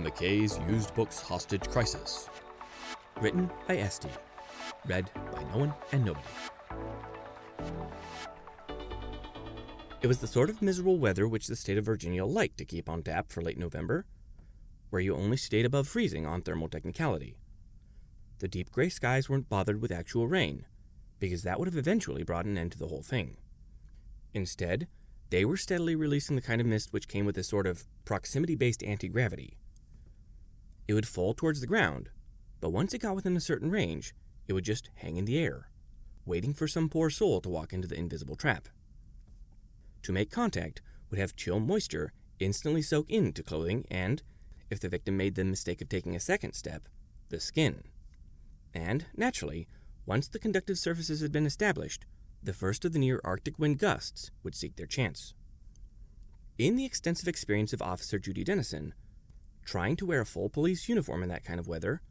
McKay's Used Books Hostage Crisis. Written by Esty. Read by no one and nobody. It was the sort of miserable weather which the state of Virginia liked to keep on tap for late November, where you only stayed above freezing on thermal technicality. The deep gray skies weren't bothered with actual rain, because that would have eventually brought an end to the whole thing. Instead, they were steadily releasing the kind of mist which came with a sort of proximity-based anti-gravity. It would fall towards the ground, but once it got within a certain range, it would just hang in the air, waiting for some poor soul to walk into the invisible trap. To make contact would have chill moisture instantly soak into clothing and, if the victim made the mistake of taking a second step, the skin. And, naturally, once the conductive surfaces had been established, the first of the near Arctic wind gusts would seek their chance. In the extensive experience of Officer Judy Dennison, trying to wear a full police uniform in that kind of weather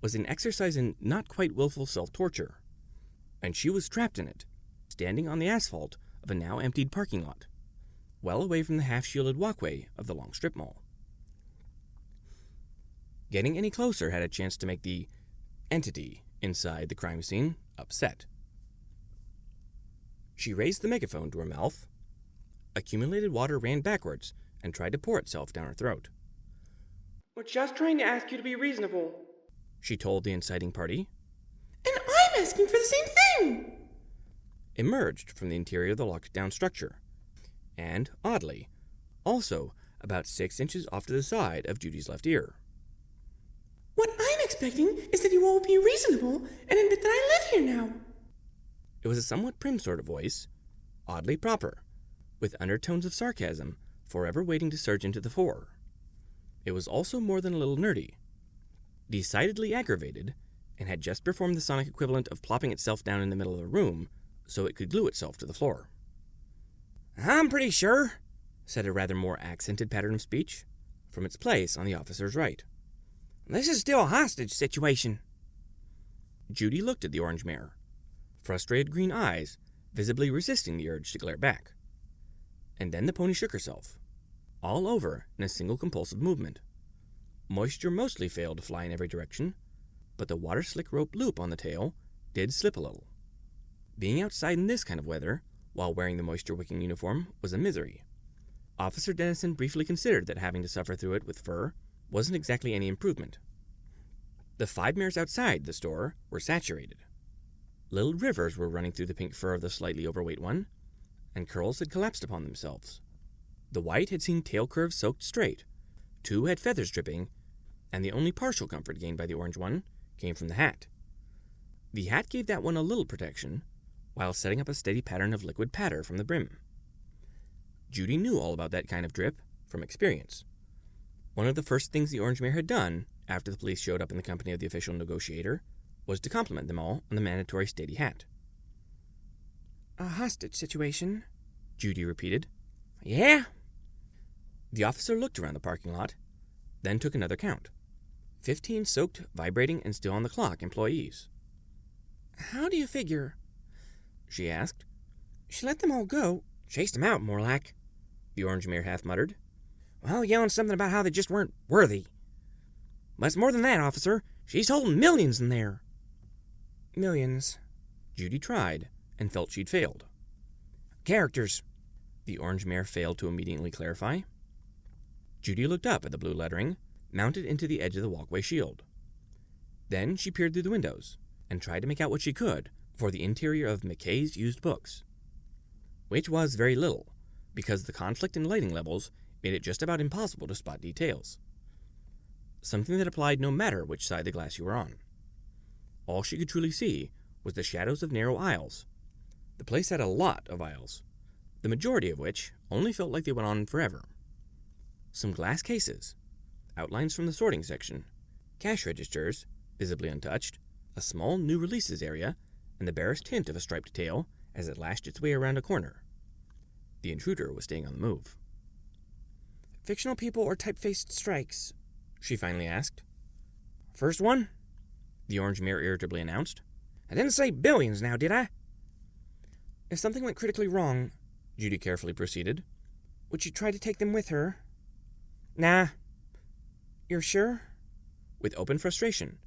was an exercise in not quite willful self-torture, and she was trapped in it, standing on the asphalt of a now emptied parking lot, well away from the half-shielded walkway of the long strip mall. Getting any closer had a chance to make the entity inside the crime scene upset. She raised the megaphone to her mouth. Accumulated water ran backwards and tried to pour itself down her throat. "We're just trying to ask you to be reasonable," she told the inciting party. "And I'm asking for the same thing!" Emerged from the interior of the locked-down structure, and, oddly, also about 6 inches off to the side of Judy's left ear. "What I'm expecting is that you all be reasonable and admit that I live here now." It was a somewhat prim sort of voice, oddly proper, with undertones of sarcasm forever waiting to surge into the fore. It was also more than a little nerdy, decidedly aggravated, and had just performed the sonic equivalent of plopping itself down in the middle of a room so it could glue itself to the floor. "I'm pretty sure," said a rather more accented pattern of speech, from its place on the officer's right. "This is still a hostage situation." Judy looked at the orange mare, frustrated green eyes visibly resisting the urge to glare back. And then the pony shook herself, all over in a single compulsive movement. Moisture mostly failed to fly in every direction, but the water-slick rope loop on the tail did slip a little. Being outside in this kind of weather, while wearing the moisture-wicking uniform, was a misery. Officer Dennison briefly considered that having to suffer through it with fur wasn't exactly any improvement. The 5 mares outside the store were saturated. Little rivers were running through the pink fur of the slightly overweight one, and curls had collapsed upon themselves. The white had seen tail curves soaked straight, 2 had feathers dripping, and the only partial comfort gained by the orange one came from the hat. The hat gave that one a little protection, while setting up a steady pattern of liquid patter from the brim. Judy knew all about that kind of drip from experience. One of the first things the orange mare had done, after the police showed up in the company of the official negotiator, was to compliment them all on the mandatory steady hat. "A hostage situation," Judy repeated. "Yeah?" The officer looked around the parking lot, then took another count. 15 soaked, vibrating, and still on the clock employees. "How do you figure?" she asked. "She let them all go." "Chased them out, more like," the orange mare half muttered. "Well, yelling something about how they just weren't worthy. But it's more than that, officer. She's holding millions in there." "Millions." Judy tried, and felt she'd failed. "Characters," the orange mare failed to immediately clarify. Judy looked up at the blue lettering, mounted into the edge of the walkway shield. Then she peered through the windows, and tried to make out what she could for the interior of McKay's Used Books. Which was very little, because the conflict in lighting levels made it just about impossible to spot details. Something that applied no matter which side the glass you were on. All she could truly see was the shadows of narrow aisles. The place had a lot of aisles, the majority of which only felt like they went on forever. Some glass cases, outlines from the sorting section, cash registers, visibly untouched, a small new releases area, and the barest hint of a striped tail as it lashed its way around a corner. The intruder was staying on the move. "Fictional people or type-faced strikes?" she finally asked. "First one?" the orange mare irritably announced. "I didn't say billions now, did I?" "If something went critically wrong," Judy carefully proceeded, "would you try to take them with her?" "Nah." You're sure? With open frustration.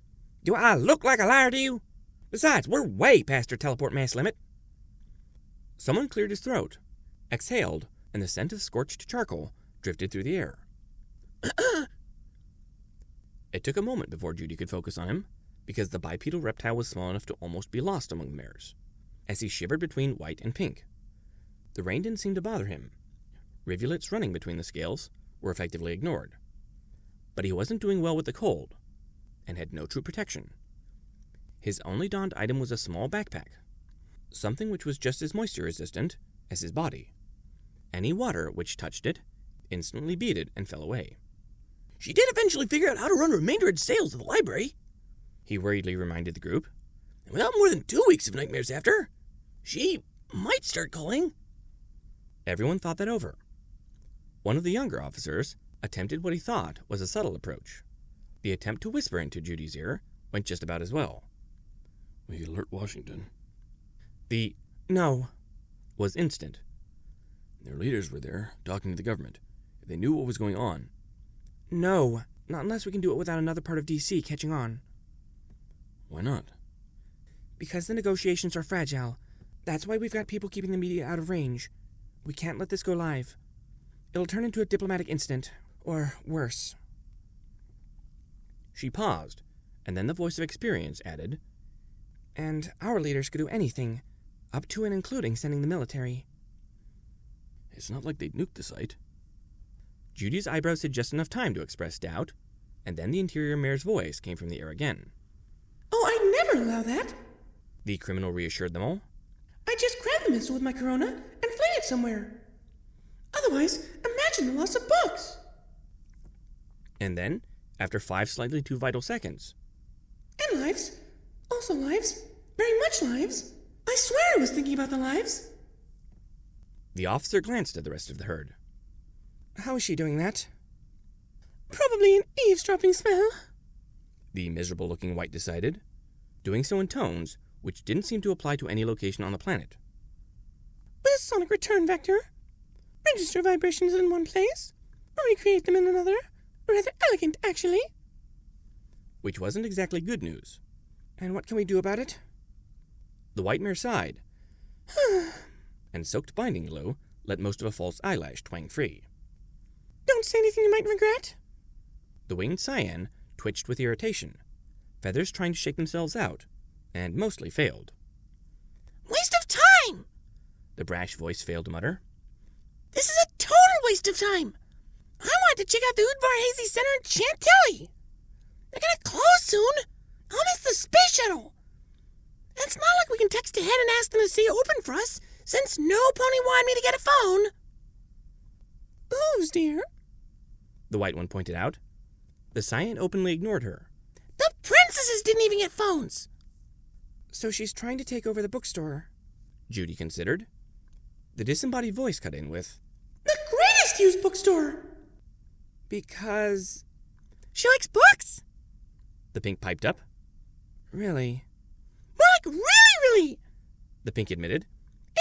Do I look like a liar to you? Besides, we're way past our teleport mass limit. Someone cleared his throat, exhaled, and the scent of scorched charcoal drifted through the air. It took a moment before Judy could focus on him, because the bipedal reptile was small enough to almost be lost among the mares, as he shivered between white and pink. The rain didn't seem to bother him. Rivulets running between the scales were effectively ignored. But he wasn't doing well with the cold, and had no true protection. His only donned item was a small backpack, something which was just as moisture-resistant as his body. Any water which touched it instantly beaded and fell away. She did eventually figure out how to run the remainder of the sales of the library, he worriedly reminded the group. And without more than 2 weeks of nightmares after, she might start calling. Everyone thought that over. One of the younger officers attempted what he thought was a subtle approach. The attempt to whisper into Judy's ear went just about as well. We alert Washington. The no was instant. Their leaders were there, talking to the government. If they knew what was going on. No, not unless we can do it without another part of D.C. catching on. Why not? Because the negotiations are fragile. That's why we've got people keeping the media out of range. We can't let this go live. It'll turn into a diplomatic incident, or worse. She paused, and then the voice of experience added, And our leaders could do anything, up to and including sending the military. It's not like they'd nuke the site. Judy's eyebrows had just enough time to express doubt, and then the interior mare's voice came from the air again. Oh, I'd never allow that. The criminal reassured them all. I just grab the missile with my corona and fling it somewhere. Otherwise, imagine the loss of books. And then, after 5 slightly too vital seconds, And lives. Also lives. Very much lives. I swear I was thinking about the lives. the officer glanced at the rest of the herd. How is she doing that? Probably an eavesdropping spell. The miserable-looking white decided, doing so in tones which didn't seem to apply to any location on the planet. With a sonic return vector. Register vibrations in one place, or recreate them in another. Rather elegant, actually. Which wasn't exactly good news. And what can we do about it? The white mare sighed, and soaked binding glue let most of a false eyelash twang free. Don't say anything you might regret. The winged cyan twitched with irritation, feathers trying to shake themselves out, and mostly failed. Waste of time! The brash voice failed to mutter. This is a total waste of time. I want to check out the Udvar Hazy Center in Chantilly. They're gonna close soon. I'll miss the space shuttle. And it's not like we can text ahead and ask them to stay open for us, since no pony wanted me to get a phone. Whose, dear? The white one pointed out. The cyan openly ignored her. The princesses didn't even get phones. So she's trying to take over the bookstore. Judy considered. The disembodied voice cut in with, The greatest used bookstore. Because... She likes books. the pink piped up. Really? More like really. The pink admitted.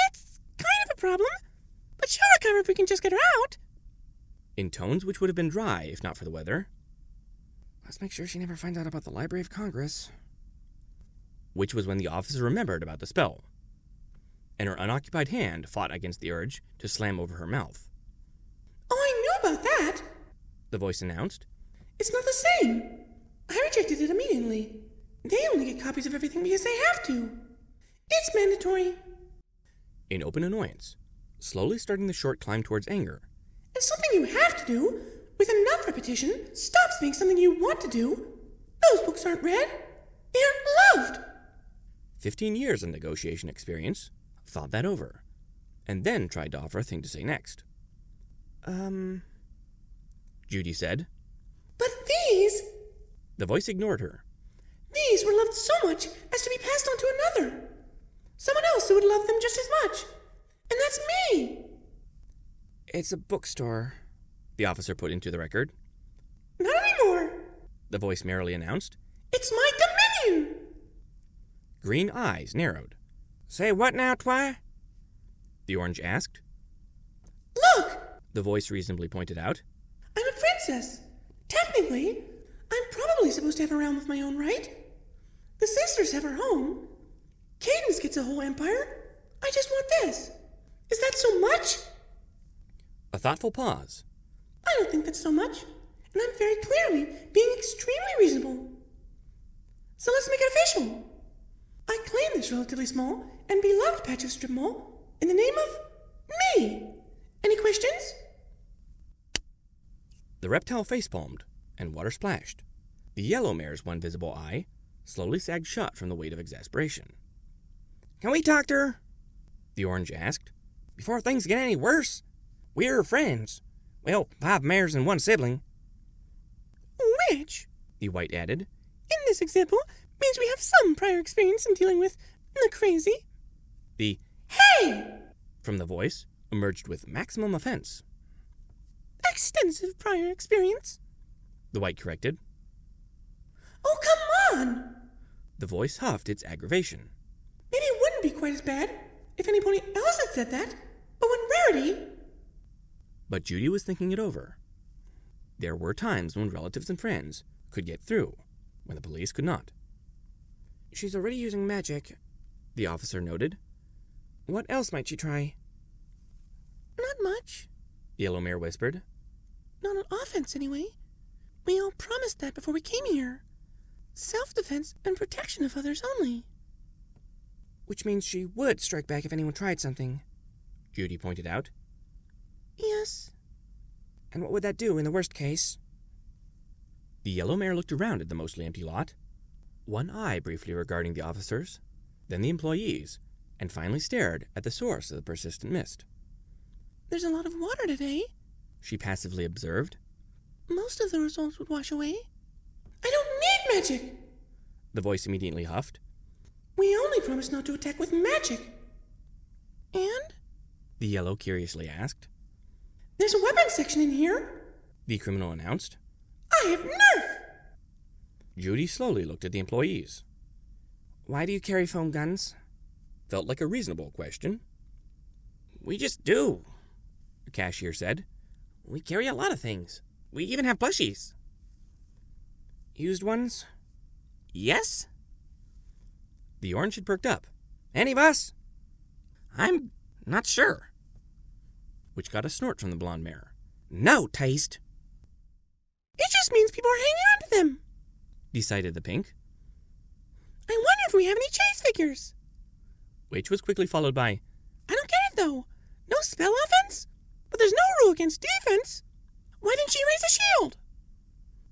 It's kind of a problem, but she'll recover if we can just get her out. In tones which would have been dry if not for the weather. Let's make sure she never finds out about the Library of Congress. Which was when the officer remembered about the spell, and her unoccupied hand fought against the urge to slam over her mouth. Oh, I knew about that. The voice announced. It's not the same. I rejected it immediately. They only get copies of everything because they have to. It's mandatory. In open annoyance, slowly starting the short climb towards anger. It's something you have to do. With enough repetition, stops being something you want to do. Those books aren't read. They aren't loved. 15 years of negotiation experience, thought that over, and then tried to offer a thing to say next. Judy said. But these, The voice ignored her. these were loved so much as to be passed on to another. Someone else who would love them just as much. And that's me. It's a bookstore. The officer put into the record. Not anymore. The voice merrily announced. It's my dominion. Green eyes narrowed. Say what now, Twy? The orange asked. Look, The voice reasonably pointed out. I'm a princess. Technically, I'm probably supposed to have a realm of my own, right? The sisters have her home. Cadence gets a whole empire. I just want this. Is that so much? A thoughtful pause. I don't think that's so much, and I'm very clearly being extremely reasonable. So let's make it official. I claim this relatively small and beloved patch of strip mall in the name of me. Any questions? The reptile facepalmed, and water splashed. The yellow mare's one visible eye slowly sagged shut from the weight of exasperation. Can we talk to her? The orange asked. Before things get any worse? We're friends. Well, 5 mares and 1 sibling. Which, the white added, in this example, means we have some prior experience in dealing with the crazy. The Hey! from the voice emerged with maximum offense. Extensive prior experience. The white corrected. Oh, come on! The voice huffed its aggravation. Maybe it wouldn't be quite as bad if anybody else had said that, but when Rarity... But Judy was thinking it over. There were times when relatives and friends could get through, when the police could not. She's already using magic, The officer noted. What else might she try? Not much. The yellow mare whispered. Not on offense, anyway. We all promised that before we came here. Self-defense and protection of others only. Which means she would strike back if anyone tried something, Judy pointed out. Yes. And what would that do in the worst case? The yellow mare looked around at the mostly empty lot, one eye briefly regarding the officers, then the employees, and finally stared at the source of the persistent mist. There's a lot of water today, She passively observed. Most of the results would wash away. I don't need magic! The voice immediately huffed. We only promised not to attack with magic. And? The yellow curiously asked. There's a weapons section in here. The criminal announced. I have Nerf! Judy slowly looked at the employees. Why do you carry foam guns? Felt like a reasonable question. We just do, The cashier said. We carry a lot of things. We even have plushies. Used ones? Yes? The orange had perked up, Any of us? I'm not sure. which got a snort from the blonde mare. No taste. It just means people are hanging on to them. Decided the pink, I wonder if we have any chase figures. which was quickly followed by, I don't get it, though. No spell offense? But there's no rule against defense. Why didn't she raise a shield?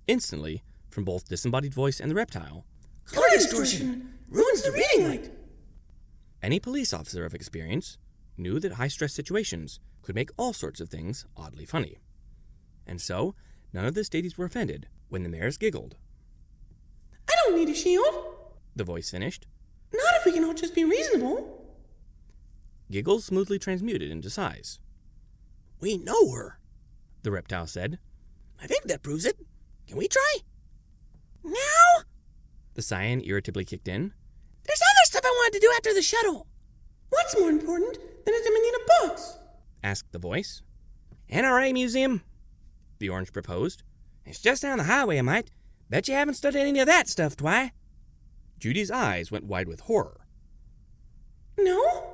instantly, from both disembodied voice and the reptile. Color distortion ruins the reading light. Any police officer of experience knew that high-stress situations could make all sorts of things oddly funny. And so, none of the stadies were offended when the mares giggled. I don't need a shield. The voice finished. Not if we can all just be reasonable. Giggles smoothly transmuted into sighs. We know her, The reptile said. I think that proves it. Can we try? Now? The cyan irritably kicked in. There's other stuff I wanted to do after the shuttle. What's more important than a dominion of books? Asked the voice. NRA Museum. The orange proposed. It's just down the highway, I might. Bet you haven't studied any of that stuff, Twy. Judy's eyes went wide with horror. No,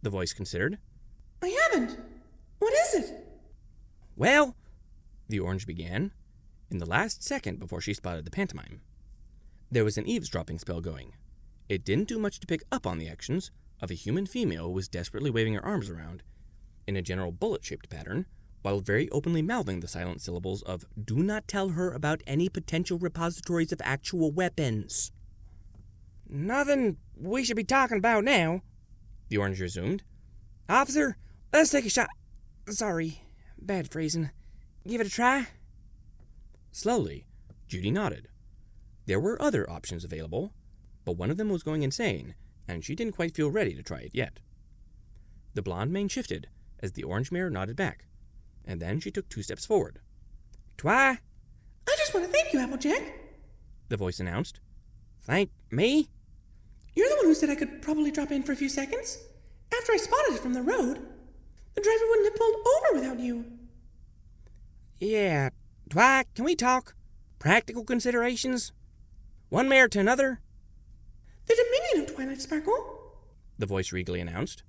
The voice considered. I haven't. What is it? Well, The orange began, in the last second before she spotted the pantomime. There was an eavesdropping spell going. It didn't do much to pick up on the actions of a human female who was desperately waving her arms around, in a general bullet-shaped pattern, while very openly mouthing the silent syllables of, "Do not tell her about any potential repositories of actual weapons." nothing we should be talking about now. The orange resumed. Officer, let's take a shot. Sorry, bad phrasing. Give it a try? Slowly, Judy nodded. There were other options available, but one of them was going insane, and she didn't quite feel ready to try it yet. The blonde mane shifted as the orange mare nodded back, and then she took 2 steps forward. Twy, I just want to thank you, Applejack. The voice announced. thank me? You're the one who said I could probably drop in for a few seconds. After I spotted it from the road, the driver wouldn't have pulled over without you. Yeah, Twy, can we talk? Practical considerations? One mayor to another? The Dominion of Twilight Sparkle, The voice regally announced.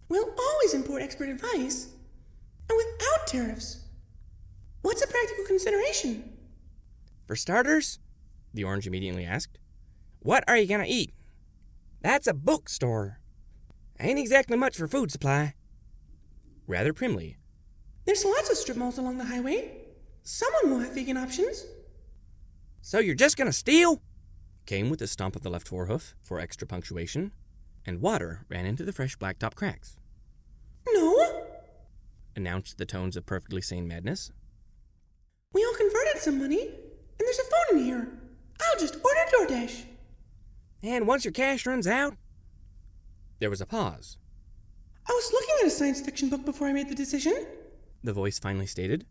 will always import expert advice, and without tariffs. What's a practical consideration? For starters, the orange immediately asked, what are you gonna eat? That's a bookstore. Ain't exactly much for food supply. Rather primly, There's lots of strip malls along the highway. Someone will have vegan options. so you're just gonna steal? Came with a stomp of the left forehoof for extra punctuation, and water ran into the fresh blacktop cracks, No, announced the tones of perfectly sane madness. we all converted some money, and there's a phone in here. I'll just order DoorDash. And once your cash runs out? There was a pause. I was looking at a science fiction book before I made the decision. The voice finally stated.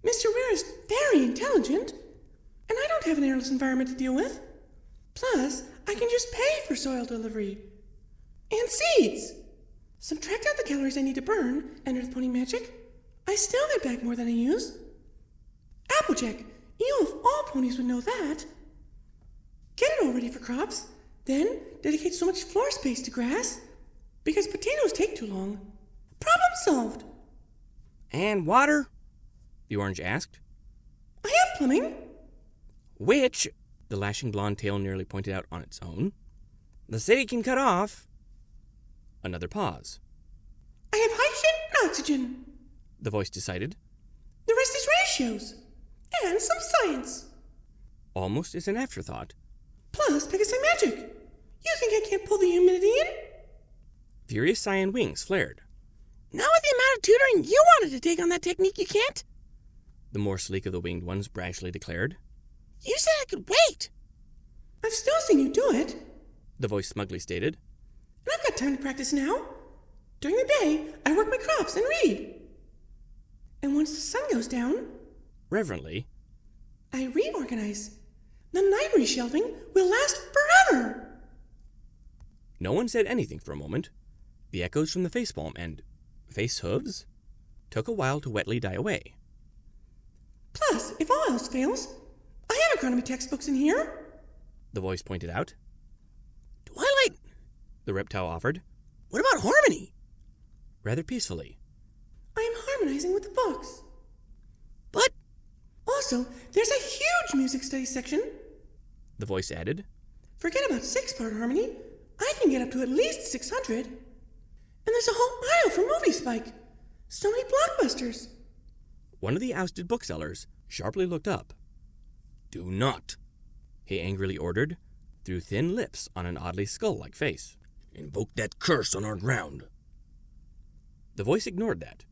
Mr. Ware is very intelligent, and I don't have an airless environment to deal with. Plus, I can just pay for soil delivery. And seeds! Subtract out the calories I need to burn, and Earth Pony magic. I still get back more than I use. Applejack, you of all ponies would know that. Get it all ready for crops, then dedicate so much floor space to grass. Because potatoes take too long. Problem solved. And water? The orange asked. I have plumbing. Which, the lashing blonde tail nearly pointed out on its own, the city can cut off. Another pause. I have hydrogen and oxygen. The voice decided, The rest is ratios. And some science. almost as an afterthought. Plus Pegasi magic. You think I can't pull the humidity in? Furious cyan wings flared. Not with the amount of tutoring you wanted to take on that technique, you can't. The more sleek of the winged ones brashly declared. You said I could wait. I've still seen you do it. The voice smugly stated. And I've got time to practice now. During the day, I work my crops and read. And once the sun goes down, Reverently, I reorganize. The night reshelving will last forever. no one said anything for a moment. The echoes from the facepalm and face hooves took a while to wetly die away. Plus, if all else fails, I have agronomy textbooks in here. The voice pointed out. Twilight, The reptile offered, what about harmony? rather peacefully. I am harmonizing with the books. But also, there's a huge music studies section. The voice added. Forget about 6-part harmony. I can get up to at least 600. And there's a whole aisle for movie spike. So many blockbusters. One of the ousted booksellers sharply looked up. Do not, he angrily ordered, through thin lips on an oddly skull-like face. Invoke that curse on our ground. The voice ignored that.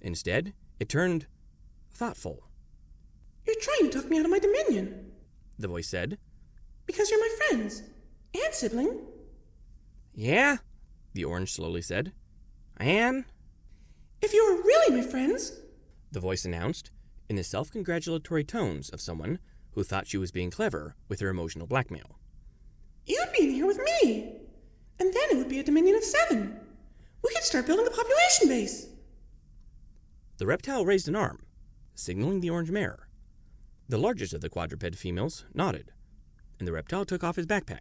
Instead, it turned thoughtful. You're trying to talk me out of my dominion. The voice said. Because you're my friends. And sibling. Yeah, the orange slowly said. And, If you were really my friends, the voice announced, in the self-congratulatory tones of someone who thought she was being clever with her emotional blackmail. you'd be in here with me. And then it would be a dominion of 7. We could start building a population base. The reptile raised an arm, signaling the orange mare. The largest of the quadruped females nodded, and the reptile took off his backpack,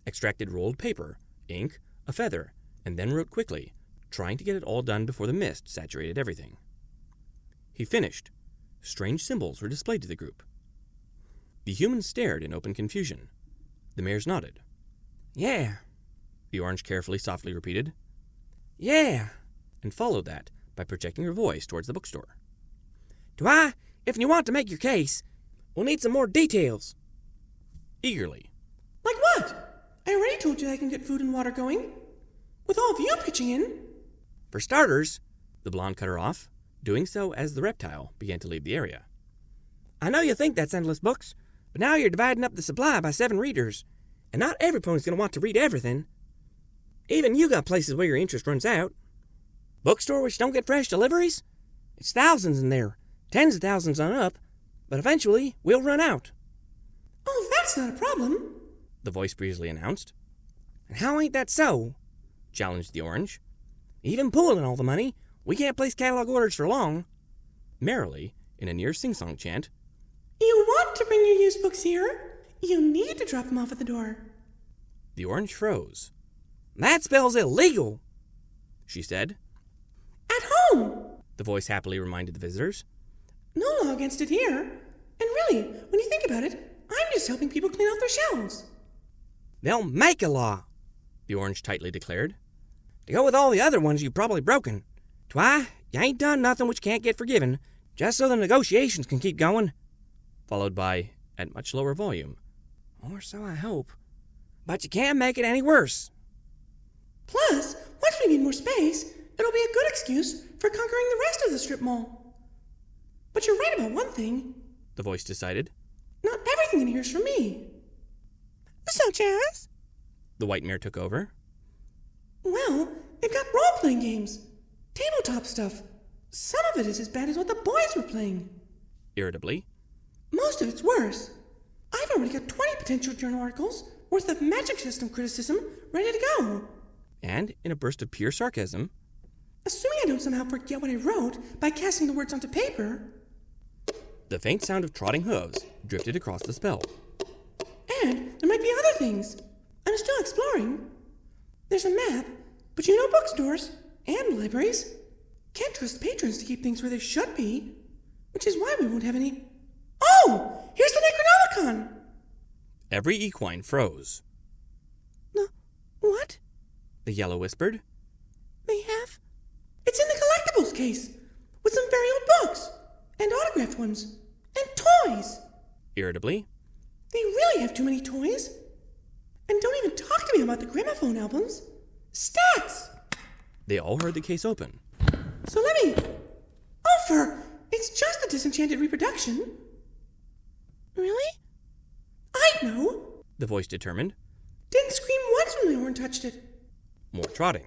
extracted rolled paper, ink, a feather, and then wrote quickly, trying to get it all done before the mist saturated everything. He finished. Strange symbols were displayed to the group. The humans stared in open confusion. The mares nodded. Yeah, the orange carefully softly repeated. Yeah, and followed that by projecting her voice towards the bookstore. If you want to make your case, we'll need some more details. Eagerly. Like what? I already told you I can get food and water going. With all of you pitching in. For starters, the blonde cut her off, doing so as the reptile began to leave the area. I know you think that's endless books, but now you're dividing up the supply by 7 readers, and not every pony's going to want to read everything. Even you got places where your interest runs out. Bookstore which don't get fresh deliveries? It's thousands in there, tens of thousands on up, but eventually we'll run out. Oh, that's not a problem. The voice breezily announced. And how ain't that so? Challenged the orange. Even pooling all the money, we can't place catalog orders for long. Merrily, in a near sing-song chant, You want to bring your used books here? You need to drop them off at the door. The orange froze. That spells illegal, She said. At home! The voice happily reminded the visitors. No law against it here. And really, when you think about it, I'm just helping people clean off their shelves. They'll make a law, The orange tightly declared. to go with all the other ones you've probably broken. Twy, you ain't done nothing which can't get forgiven, just so the negotiations can keep going. Followed by, at much lower volume, Or so I hope. But you can't make it any worse. Plus, once we need more space, it'll be a good excuse for conquering the rest of the strip mall. But you're right about one thing. the voice decided. Not everything in here's for me. Such as? The white mare took over. Well, they've got role-playing games. Tabletop stuff. Some of it is as bad as what the boys were playing. Irritably. Most of it's worse. I've already got 20 potential journal articles worth of magic system criticism ready to go. And, in a burst of pure sarcasm, Assuming I don't somehow forget what I wrote by casting the words onto paper. the faint sound of trotting hooves drifted across the spell. And there might be other things. I'm still exploring. There's a map, but you know bookstores and libraries can't trust patrons to keep things where they should be, which is why we won't have any. Oh! Here's the Necronomicon! Every equine froze. What? The yellow whispered. They have? It's in the collectibles case, with some very old books, and autographed ones, and toys. Irritably. They really have too many toys. And don't even talk to me about the gramophone albums. Stats! They all heard the case open. So let me. It's just a disenchanted reproduction. Really? I know. The voice determined. Didn't scream once when my horn touched it. More trotting.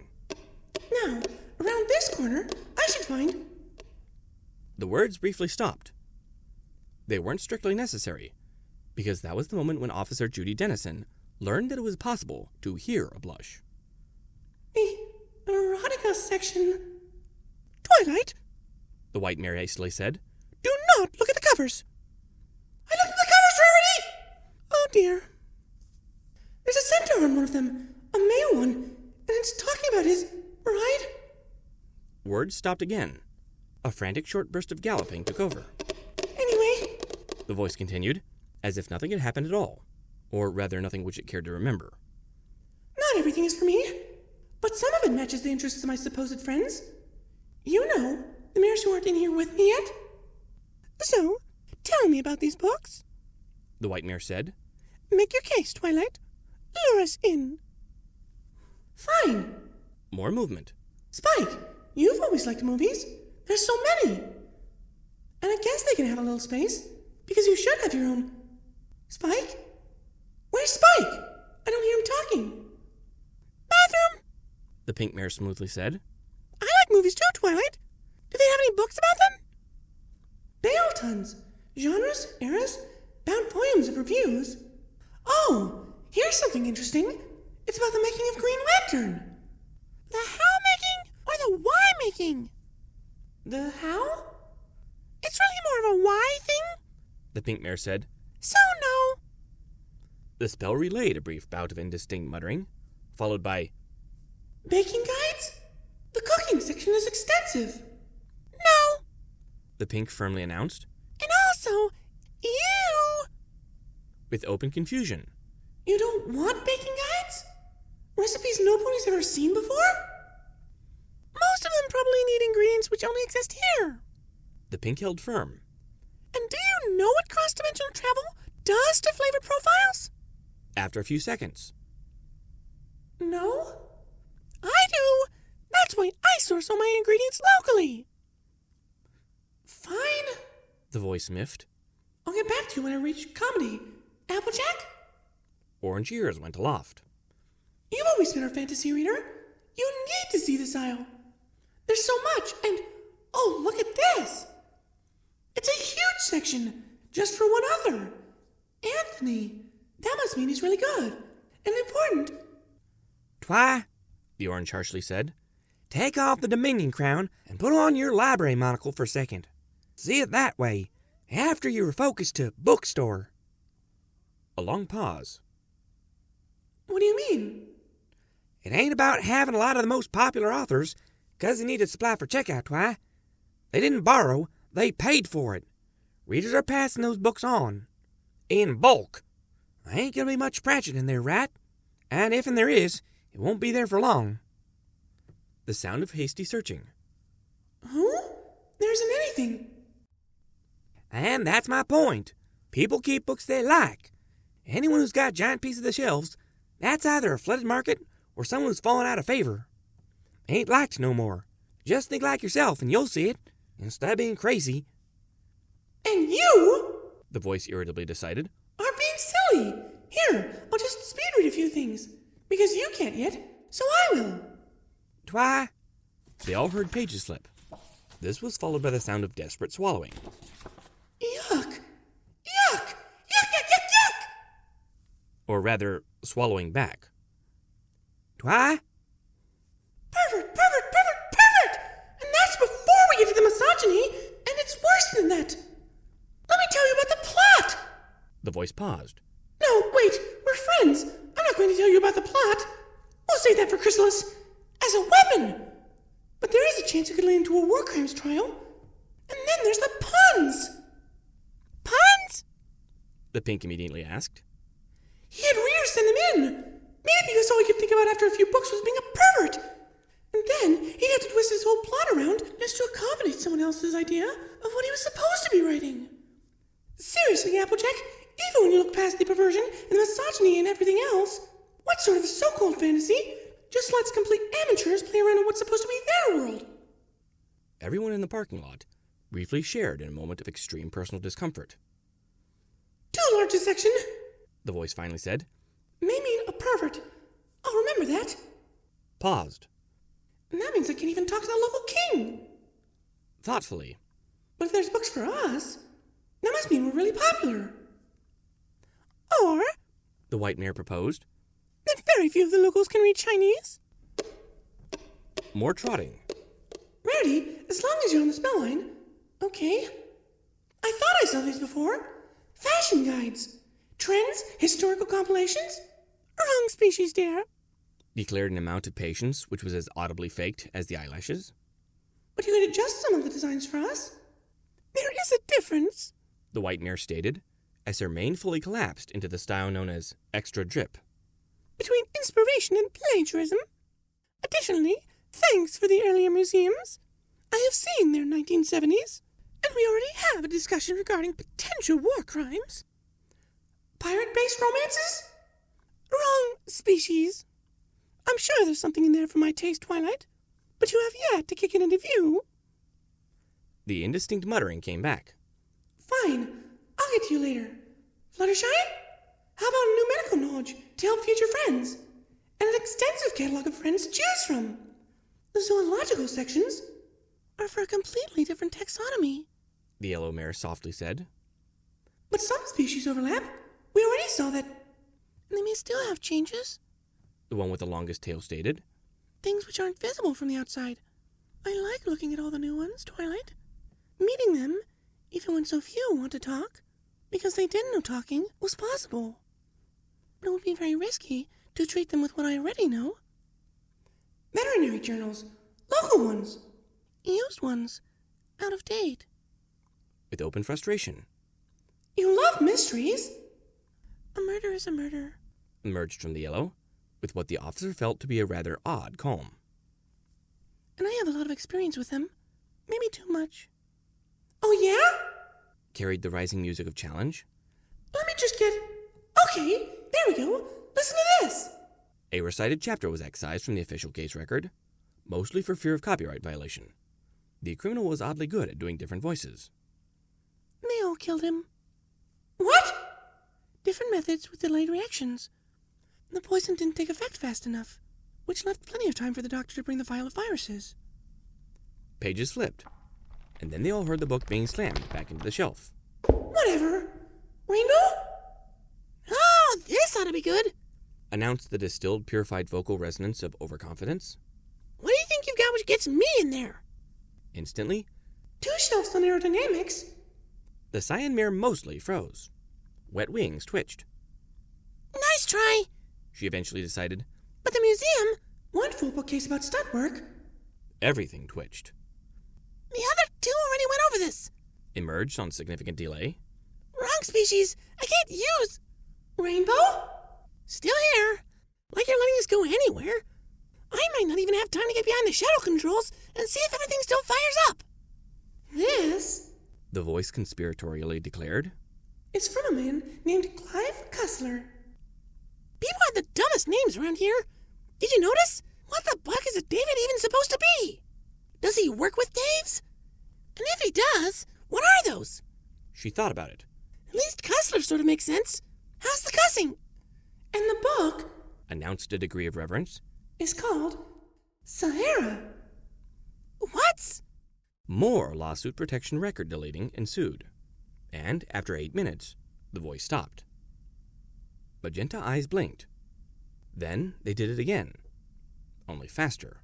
Now, around this corner, I should find. The words briefly stopped. They weren't strictly necessary, because that was the moment when Officer Judy Dennison learned that it was possible to hear a blush. The erotica section. Twilight, The white mare hastily said. do not look at the covers. I looked at the covers already! Oh dear. There's a centaur on one of them, a male one, and it's talking about his bride. Words stopped again. A frantic short burst of galloping took over. Anyway, The voice continued, as if nothing had happened at all, or rather nothing which it cared to remember. not everything is for me, but some of it matches the interests of my supposed friends. You know, the mares who aren't in here with me yet. So, tell me about these books. The white mare said. Make your case, Twilight. Lure us in. Fine. More movement. Spike, you've always liked movies. There's so many. And I guess they can have a little space, because you should have your own. Spike? Where's Spike? I don't hear him talking. Bathroom! The pink mare smoothly said. I like movies too, Twilight. Do they have any books about them? Bail tons. Genres, eras, bound volumes of reviews. Oh, here's something interesting. It's about the making of Green Lantern. The how making or the why making? The how? It's really more of a why thing. The pink mare said. So no. The spell relayed a brief bout of indistinct muttering, followed by, Baking guides? The cooking section is extensive. No. the pink firmly announced, And also, you. with open confusion. You don't want baking guides? Recipes nobody's ever seen before? Most of them probably need ingredients which only exist here. The pink held firm. And do you know what cross-dimensional travel does to flavor profiles? After a few seconds, No? I do. That's why I source all my ingredients locally. Fine. the voice miffed. I'll get back to you when I reach comedy. Applejack? Orange ears went aloft. You've always been our fantasy reader. You need to see this aisle. There's so much, and oh, look at this. It's a huge section, just for one author. Anthony. That must mean he's really good and important. Twy, The orange harshly said. take off the Dominion crown and put on your library monocle for a second. See it that way, After you were focused to bookstore. A long pause. What do you mean? It ain't about having a lot of the most popular authors, 'cause they needed supply for checkout, why? They didn't borrow, they paid for it. Readers are passing those books on. In bulk. I ain't gonna be much Pratchett in there, right? And if there is, it won't be there for long. The sound of hasty searching. Huh? There isn't anything. And that's my point. People keep books they like. Anyone who's got a giant piece of the shelves, that's either a flooded market or someone who's fallen out of favor. Ain't liked no more. Just think like yourself and you'll see it, instead of being crazy. And you, The voice irritably decided. are being silly. Here, I'll just speed read a few things. Because you can't yet, so I will. Twy? They all heard pages slip. This was followed by the sound of desperate swallowing. Yuck. Yuck. Yuck, yuck, yuck, yuck. Or rather, swallowing back. Twy? Pervert, pervert, pervert, pervert. And that's before we get to the misogyny, and it's worse than that. Let me tell you about the plot. The voice paused. No, wait, we're friends. I'm not going to tell you about the plot. We'll save that for Chrysalis. As a weapon. But there is a chance it could lead into a war crimes trial. And then there's the puns. Puns? The pink immediately asked. He had readers send them in. Maybe because all he could think about after a few books was being a pervert. And then he'd have to twist his whole plot around just to accommodate someone else's idea of what he was supposed to be writing. Seriously, Applejack, even when you look past the perversion and the misogyny and everything else, what sort of so-called fantasy just lets complete amateurs play around in what's supposed to be their world? Everyone in the parking lot briefly shared in a moment of extreme personal discomfort. Too large a section. The voice finally said. May mean a pervert. I'll remember that. Paused. And that means I can't even talk to the local king. Thoughtfully. But if there's books for us, that must mean we're really popular. Or The white mare proposed. that very few of the locals can read Chinese? More trotting. Rarity, as long as you're on the spell line. Okay. I thought I saw these before. Fashion guides. Trends, historical compilations. Wrong species, dear. Declared an amount of patience which was as audibly faked as the eyelashes. But you could adjust some of the designs for us. There is a difference. The white mare stated, as her mane fully collapsed into the style known as extra drip. Between inspiration and plagiarism. Additionally, thanks for the earlier museums. I have seen their 1970s, and we already have a discussion regarding potential war crimes. Pirate-based romances? Wrong species. I'm sure there's something in there for my taste, Twilight, but you have yet to kick it into view. The indistinct muttering came back. Fine. I'll get to you later. Fluttershy? How about a new medical knowledge to help future friends? And an extensive catalog of friends to choose from. The zoological sections Are for a completely different taxonomy. The yellow mare softly said. But some species overlap. We already saw that. And they may still have changes. The one with the longest tail stated. Things which aren't visible from the outside. I like looking at all the new ones, Twilight. Meeting them, even when so few want to talk, because they didn't know talking was possible. But it would be very risky to treat them with what I already know. Veterinary journals. Local ones. Used ones. Out of date. With open frustration. You love mysteries. A murder is a murder. Emerged from the yellow, with what the officer felt to be a rather odd calm. And I have a lot of experience with them. Maybe too much. Oh, yeah? Carried the rising music of challenge. Let me just get... Okay, there we go. Listen to this. A recited chapter was excised from the official case record, mostly for fear of copyright violation. The criminal was oddly good at doing different voices. They all killed him. What? Different methods with delayed reactions. The poison didn't take effect fast enough, which left plenty of time for the doctor to bring the vial of viruses. Pages flipped, and then they all heard the book being slammed back into the shelf. Whatever. Rainbow? Oh, this ought to be good. Announced the distilled, purified vocal resonance of overconfidence. What do you think you've got which gets me in there? Instantly, 2 shelves on aerodynamics. The cyan mare mostly froze. Wet wings twitched. Nice try, She eventually decided. but the museum, One full bookcase about stud work. Everything twitched. the other two already went over this. Emerged on significant delay. Wrong species. I can't use. Rainbow? Still here. Like you're letting us go anywhere. I might not even have time to get behind the shuttle controls and see if everything still fires up. This The voice conspiratorially declared. is from a man named Clive Cussler. People have the dumbest names around here. Did you notice? What the buck is a David even supposed to be? Does he work with Daves? And if he does, what are those? She thought about it. At least Cussler sort of makes sense. How's the cussing? And the book Announced a degree of reverence. is called Sahara. What's? More lawsuit protection record deleting ensued. And after 8 minutes, the voice stopped. Magenta eyes blinked. Then they did it again. Only faster.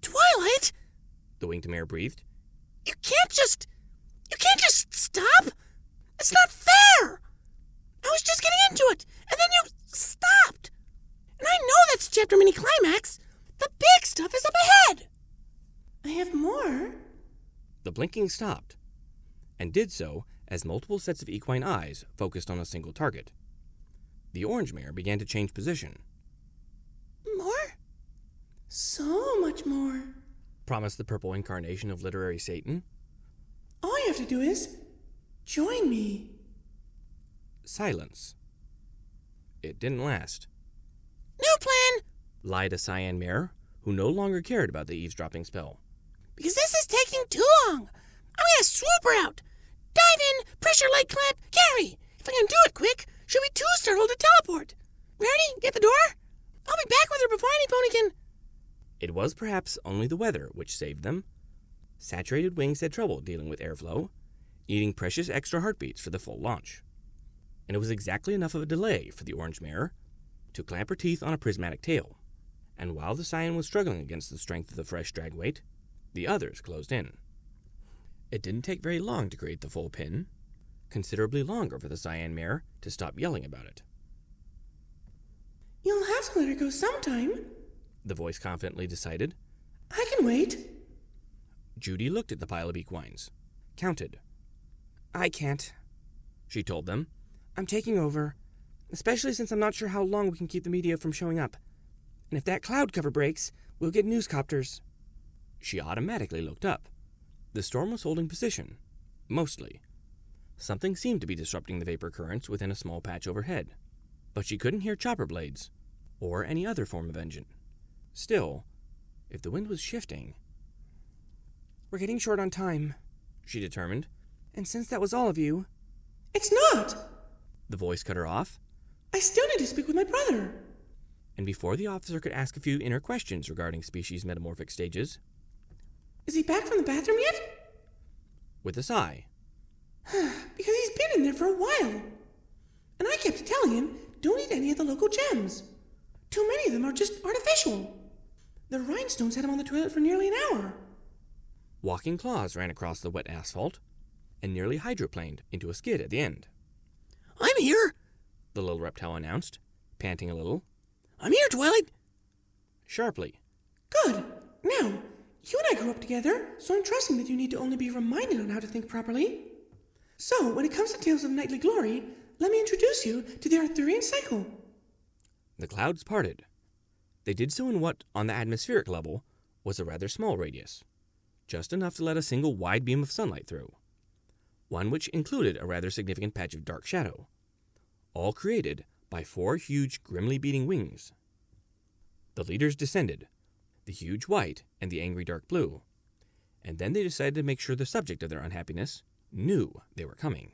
Twilight? The winged mare breathed. You can't just stop. It's not fair. I was just getting into it, and then you stopped. And I know that's chapter mini climax. The big stuff is up ahead. I have more. The blinking stopped, and did so as multiple sets of equine eyes focused on a single target. The orange mare began to change position. More? So much more. Promised the purple incarnation of literary Satan. All you have to do is join me. Silence. It didn't last. New plan. Lied a cyan mare, who no longer cared about the eavesdropping spell. Because this is taking too long. I'm gonna swoop her out. Dive in, pressure light clamp, carry. If I can do it quick, she'll be too startled to teleport. Ready? Get the door? I'll be back with her before any pony can. It was perhaps only the weather which saved them. Saturated wings had trouble dealing with airflow, needing precious extra heartbeats for the full launch. And it was exactly enough of a delay for the orange mare to clamp her teeth on a prismatic tail. And while the cyan was struggling against the strength of the fresh drag weight, the others closed in. It didn't take very long to create the full pin, considerably longer for the cyan mare to stop yelling about it. You'll have to let her go sometime. The voice confidently decided. I can wait. Judy looked at the pile of equines, counted. I can't, She told them. I'm taking over, especially since I'm not sure how long we can keep the media from showing up. And if that cloud cover breaks, we'll get newscopters. She automatically looked up. The storm was holding position, mostly. Something seemed to be disrupting the vapor currents within a small patch overhead, but she couldn't hear chopper blades or any other form of engine. Still, if the wind was shifting, We're getting short on time, she determined. and since that was all of you, It's not. The voice cut her off, I still need to speak with my brother. and before the officer could ask a few inner questions regarding species metamorphic stages, Is he back from the bathroom yet? with a sigh, Because he's been in there for a while. And I kept telling him, don't eat any of the local gems. Too many of them are just artificial. The rhinestones had him on the toilet for nearly an hour. walking claws ran across the wet asphalt and nearly hydroplaned into a skid at the end. I'm here. The little reptile announced, panting a little. I'm here, Twilight. Sharply, Good. Now, you and I grew up together, so I'm trusting that you need to only be reminded on how to think properly. So, when it comes to tales of knightly glory, let me introduce you to the Arthurian cycle. the clouds parted. They did so in what, on the atmospheric level, was a rather small radius, just enough to let a single wide beam of sunlight through, one which included a rather significant patch of dark shadow, all created by 4 huge, grimly beating wings. The leaders descended, the huge white and the angry dark blue, and then they decided to make sure the subject of their unhappiness knew they were coming.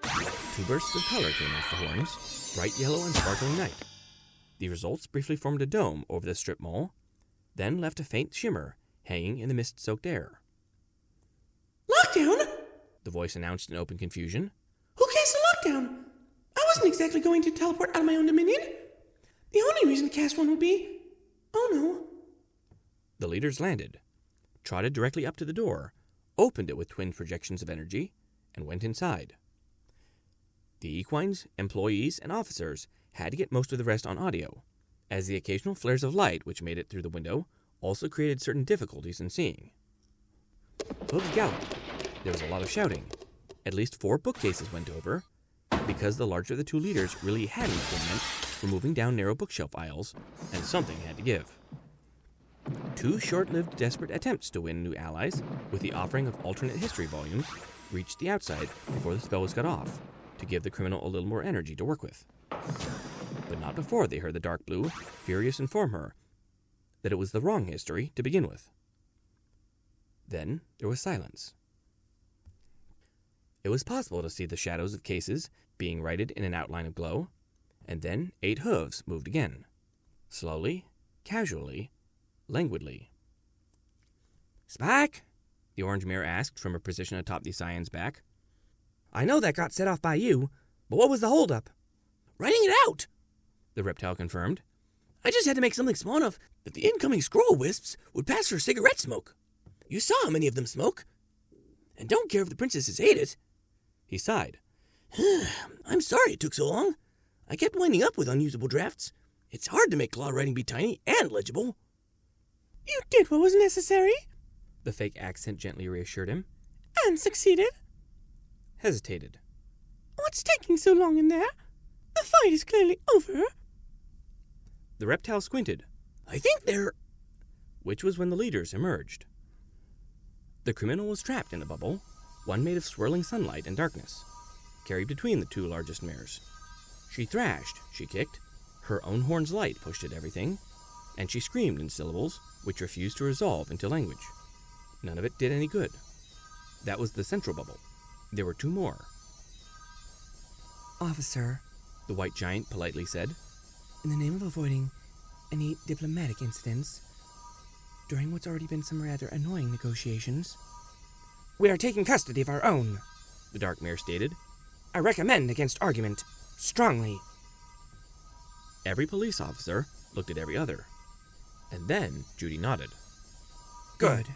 2 bursts of color came off the horns, bright yellow and sparkling night. The results briefly formed a dome over the strip mall, then left a faint shimmer hanging in the mist-soaked air. Lockdown? The voice announced in open confusion. Who cast a lockdown? I wasn't exactly going to teleport out of my own dominion. The only reason to cast one would be... Oh no. The leaders landed, trotted directly up to the door, opened it with twin projections of energy, and went inside. The equines, employees, and officers had to get most of the rest on audio, as the occasional flares of light which made it through the window also created certain difficulties in seeing. Hooves galloped. There was a lot of shouting. At least 4 bookcases went over, because the larger of the 2 leaders really had an impediment for moving down narrow bookshelf aisles, and something had to give. 2 short-lived desperate attempts to win new allies with the offering of alternate history volumes reached the outside before the spell was cut off, to give the criminal a little more energy to work with. But not before they heard the dark blue, furious, inform her that it was the wrong history to begin with. Then there was silence. It was possible to see the shadows of cases being righted in an outline of glow, and then 8 hooves moved again, slowly, casually, languidly. Spike? The orange mare asked from her position atop the Scion's back. I know that got set off by you, but what was the holdup? Writing it out, The reptile confirmed. I just had to make something small enough that the incoming scroll wisps would pass for cigarette smoke. You saw how many of them smoke. And don't care if the princesses ate it. He sighed. I'm sorry it took so long. I kept winding up with unusable drafts. It's hard to make claw writing be tiny and legible. You did what was necessary, The fake accent gently reassured him. and succeeded. Hesitated. What's taking so long in there? The fight is clearly over. The reptile squinted, I think they're... which was when the leaders emerged. The criminal was trapped in a bubble, one made of swirling sunlight and darkness, carried between the 2 largest mares. She thrashed, she kicked, her own horn's light pushed at everything, and she screamed in syllables which refused to resolve into language. None of it did any good. That was the central bubble. There were 2 more. Officer, The white giant politely said. in the name of avoiding any diplomatic incidents, during what's already been some rather annoying negotiations, We are taking custody of our own. The dark mare stated. I recommend against argument. Strongly. Every police officer looked at every other. And then Judy nodded. Good.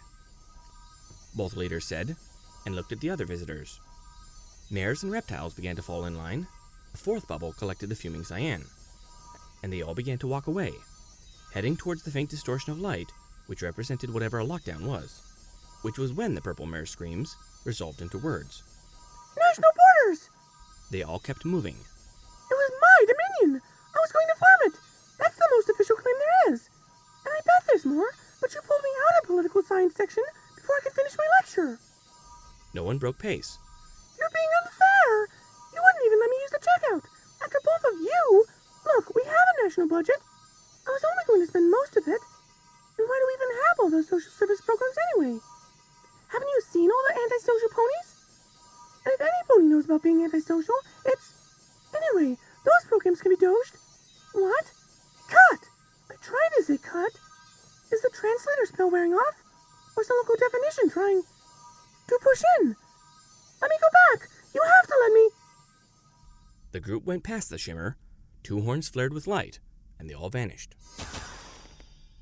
Both leaders said, and looked at the other visitors. Mares and reptiles began to fall in line. A 4th bubble collected the fuming cyan, and they all began to walk away, heading towards the faint distortion of light which represented whatever a lockdown was, which was when the purple mare's screams resolved into words. National borders! They all kept moving. It was my dominion! I was going to farm it! That's the most official claim there is! And I bet there's more, but you pulled me out of political science section before I could finish my lecture! No one broke pace. You're being unfair! You wouldn't even let me use the checkout! After both of you! Look, we have a national budget. I was only going to spend most of it. And why do we even have all those social service programs anyway? Haven't you seen all the antisocial ponies? And if any pony knows about being antisocial, it's... Anyway, those programs can be doged. What? Cut! I tried to say cut. Is the translator spell wearing off? Or is the local definition trying to push in? Let me go back! You have to let me... The group went past the shimmer, 2 horns flared with light, and they all vanished.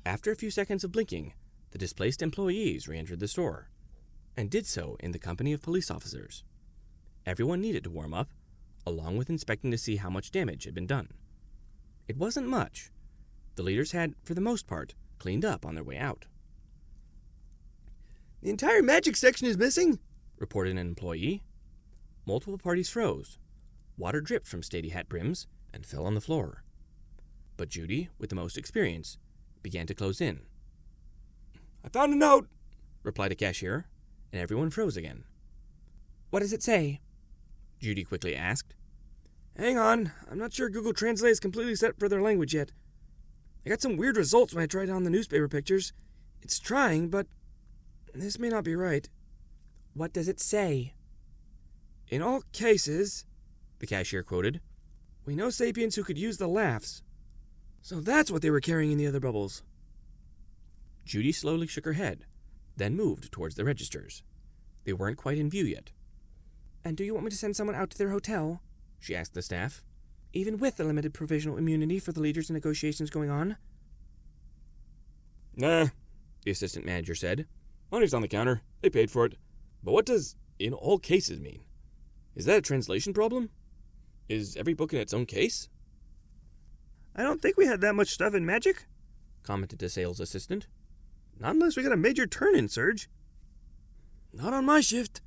After a few seconds of blinking, the displaced employees re-entered the store, and did so in the company of police officers. Everyone needed to warm up, along with inspecting to see how much damage had been done. It wasn't much. The leaders had, for the most part, cleaned up on their way out. The entire magic section is missing, reported an employee. Multiple parties froze. Water dripped from stady hat brims and fell on the floor. But Judy, with the most experience, began to close in. I found a note, replied a cashier, and everyone froze again. What does it say? Judy quickly asked. Hang on, I'm not sure Google Translate is completely set for their language yet. I got some weird results when I tried on the newspaper pictures. It's trying, but this may not be right. What does it say? In all cases, the cashier quoted, we know sapiens who could use the laughs. So that's what they were carrying in the other bubbles. Judy slowly shook her head, then moved towards the registers. They weren't quite in view yet. And do you want me to send someone out to their hotel? She asked the staff. Even with the limited provisional immunity for the leaders and negotiations going on? Nah, the assistant manager said. Money's on the counter. They paid for it. But what does "in all cases" mean? Is that a translation problem? Is every book in its own case? I don't think we had that much stuff in magic, commented the sales assistant. not unless we got a major turn in, Serge. Not on my shift,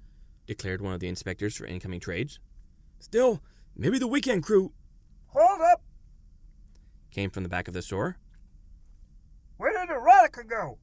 Declared one of the inspectors for incoming trades. Still, maybe the weekend crew... Hold up! Came from the back of the store. Where did Erotica go?